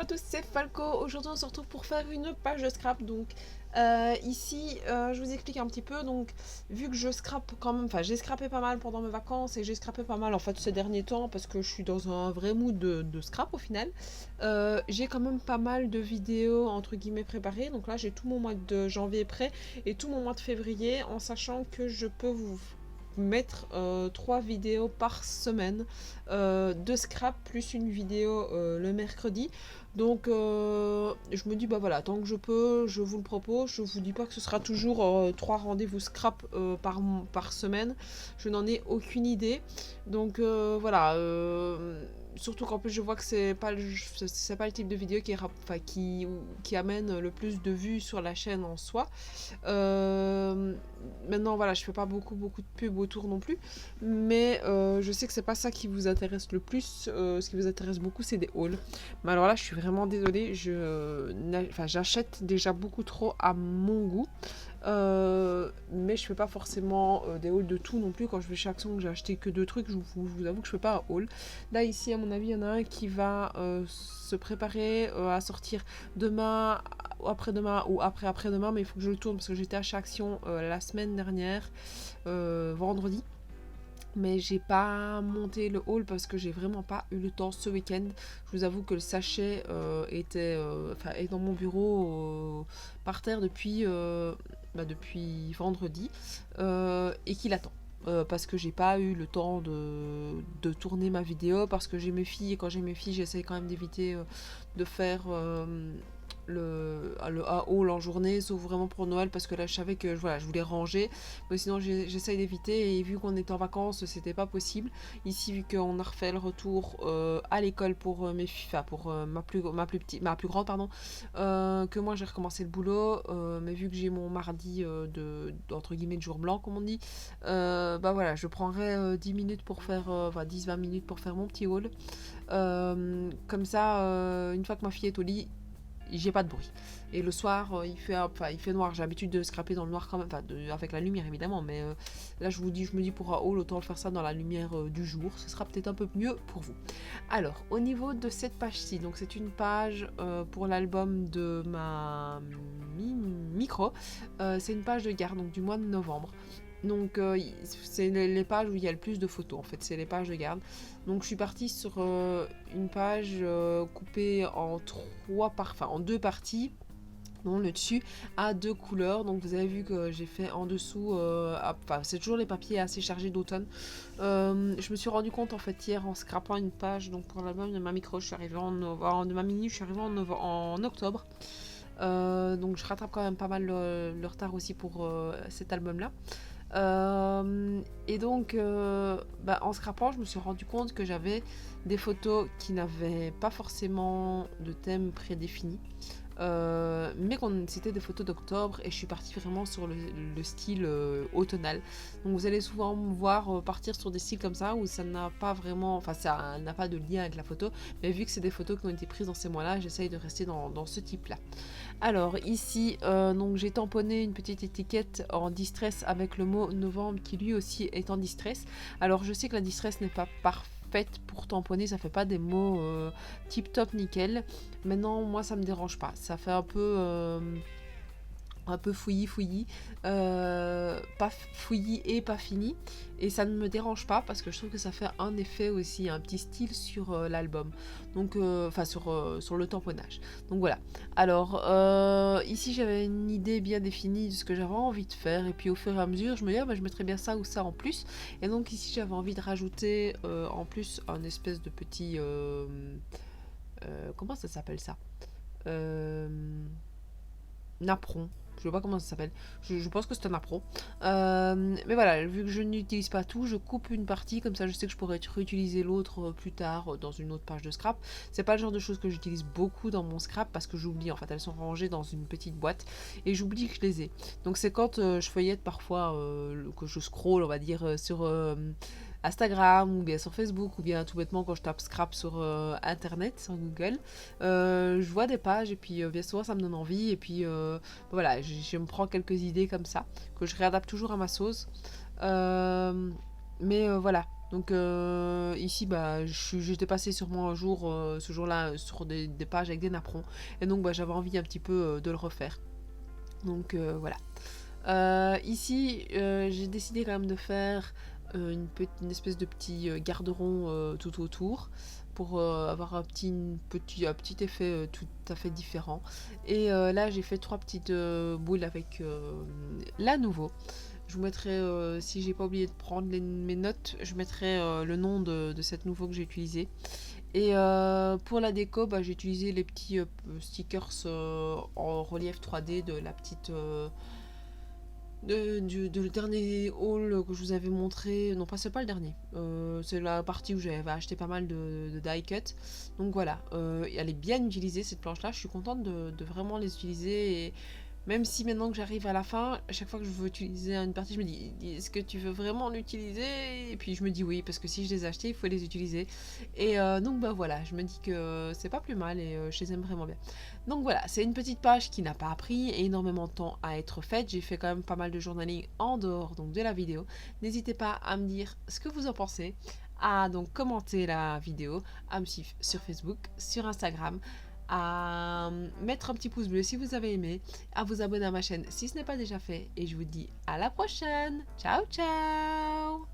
à tous, c'est Falco. Aujourd'hui on se retrouve pour faire une page de scrap. Donc ici je vous explique un petit peu. Donc vu que je scrape quand même, enfin j'ai scrapé pas mal pendant mes vacances et j'ai scrapé pas mal en fait ces derniers temps parce que je suis dans un vrai mood de scrap au final. J'ai quand même pas mal de vidéos entre guillemets préparées. Donc là j'ai tout mon mois de janvier prêt et tout mon mois de février, en sachant que je peux vous mettre 3 vidéos par semaine de scrap plus une vidéo le mercredi. Donc je me dis bah voilà, tant que je peux je vous le propose. Je vous dis pas que ce sera toujours 3 rendez-vous scrap par semaine, je n'en ai aucune idée. Donc voilà, surtout qu'en plus je vois que c'est pas le type de vidéo qui amène le plus de vues sur la chaîne en soi. Maintenant voilà, je fais pas beaucoup de pubs autour non plus, mais je sais que c'est pas ça qui vous intéresse le plus. Ce qui vous intéresse beaucoup, c'est des hauls. Mais alors là je suis vraiment désolée, j'achète déjà beaucoup trop à mon goût. Mais je fais pas forcément des hauls de tout non plus. Quand je vais chez Action, que j'ai acheté que 2 trucs, je vous avoue que je fais pas un haul. Là ici à mon avis il y en a un qui va se préparer à sortir demain, ou après-demain ou après-après-demain, mais il faut que je le tourne parce que j'étais à chez Action la semaine dernière, vendredi. Mais j'ai pas monté le haul parce que j'ai vraiment pas eu le temps ce week-end. Je vous avoue que le sachet est dans mon bureau par terre depuis vendredi, et qu'il attend. Parce que j'ai pas eu le temps de tourner ma vidéo, parce que j'ai mes filles, et quand j'ai mes filles j'essaye quand même d'éviter de faire le haul en journée, sauf vraiment pour Noël, parce que là je savais que voilà, je voulais ranger, mais sinon j'essaye d'éviter. Et vu qu'on était en vacances, c'était pas possible. Ici, vu qu'on a refait le retour à l'école pour mes filles, enfin pour ma plus grande, pardon, que moi j'ai recommencé le boulot, mais vu que j'ai mon mardi entre guillemets de jour blanc comme on dit, bah voilà, je prendrai 10 minutes pour faire, 10-20 minutes pour faire mon petit haul. Comme ça, une fois que ma fille est au lit, j'ai pas de bruit. Et le soir, il fait noir. J'ai l'habitude de scraper dans le noir quand même, avec la lumière évidemment, mais là je me dis pour un haul, autant le faire ça dans la lumière du jour. Ce sera peut-être un peu mieux pour vous. Alors, au niveau de cette page-ci, donc c'est une page pour l'album de ma micro. C'est une page de garde, donc du mois de novembre. Donc c'est les pages où il y a le plus de photos en fait, c'est les pages de garde. Donc je suis partie sur une page coupée en 2 parties. Donc le dessus a 2 couleurs. Donc vous avez vu que j'ai fait en dessous, c'est toujours les papiers assez chargés d'automne. Je me suis rendu compte en fait hier en scrapant une page, donc pour l'album de ma micro, je suis arrivée de ma mini, je suis arrivée en octobre. Donc je rattrape quand même pas mal le retard aussi pour cet album là. Et donc en scrapant, je me suis rendu compte que j'avais des photos qui n'avaient pas forcément de thème prédéfini, mais c'était des photos d'octobre, et je suis partie vraiment sur le style automnal. Donc vous allez souvent me voir partir sur des styles comme ça où ça n'a pas vraiment, ça n'a pas de lien avec la photo, mais vu que c'est des photos qui ont été prises dans ces mois-là, j'essaye de rester dans ce type-là. Alors ici, donc j'ai tamponné une petite étiquette en distress avec le mot novembre qui lui aussi est en distress. Alors je sais que la distress n'est pas parfaite pour tamponner, ça fait pas des mots tip top nickel. Maintenant moi ça me dérange pas, ça fait un peu fouillis, pas fouillis et pas fini, et ça ne me dérange pas parce que je trouve que ça fait un effet aussi, un petit style sur l'album, donc sur le tamponnage. Donc voilà. Alors ici j'avais une idée bien définie de ce que j'avais envie de faire, et puis au fur et à mesure je me dis je mettrais bien ça ou ça en plus, et donc ici j'avais envie de rajouter en plus un espèce de petit comment ça s'appelle ça, napperon. Je sais pas comment ça s'appelle. Je pense que c'est un appro. Mais voilà, vu que je n'utilise pas tout, je coupe une partie, comme ça je sais que je pourrais réutiliser l'autre plus tard dans une autre page de scrap. C'est pas le genre de choses que j'utilise beaucoup dans mon scrap parce que j'oublie. En fait, elles sont rangées dans une petite boîte et j'oublie que je les ai. Donc c'est quand je feuillette parfois, que je scroll, on va dire, sur Instagram ou bien sur Facebook, ou bien tout bêtement quand je tape scrap sur internet, sur Google, je vois des pages, et puis bien souvent ça me donne envie, et puis voilà, je me prends quelques idées comme ça que je réadapte toujours à ma sauce. Mais voilà, Donc ici, j'étais passée sûrement un jour, ce jour-là, sur des pages avec des napperons. Et donc j'avais envie un petit peu de le refaire. Donc voilà. Ici, j'ai décidé quand même de faire une espèce de petit garde-rond tout autour pour avoir un petit effet tout à fait différent. Et là, j'ai fait 3 petites boules avec la nouveau. Je vous mettrai, si j'ai pas oublié de prendre mes notes, je mettrai le nom de cette nouveau que j'ai utilisé. Et pour la déco, j'ai utilisé les petits stickers en relief 3D de la petite de le dernier haul que je vous avais montré. Non, pas c'est pas le dernier. C'est la partie où j'avais acheté pas mal de die cut. Donc voilà, elle est bien utilisée cette planche là. Je suis contente de vraiment les utiliser. Et même si maintenant que j'arrive à la fin, à chaque fois que je veux utiliser une partie, je me dis est-ce que tu veux vraiment l'utiliser? Et puis je me dis oui, parce que si je les ai achetés, il faut les utiliser. Et donc voilà, je me dis que c'est pas plus mal et je les aime vraiment bien. Donc voilà, c'est une petite page qui n'a pas pris énormément de temps à être faite. J'ai fait quand même pas mal de journaling en dehors donc de la vidéo. N'hésitez pas à me dire ce que vous en pensez, à donc commenter la vidéo, à me suivre sur Facebook, sur Instagram, à mettre un petit pouce bleu si vous avez aimé, à vous abonner à ma chaîne si ce n'est pas déjà fait, et je vous dis à la prochaine. Ciao ciao.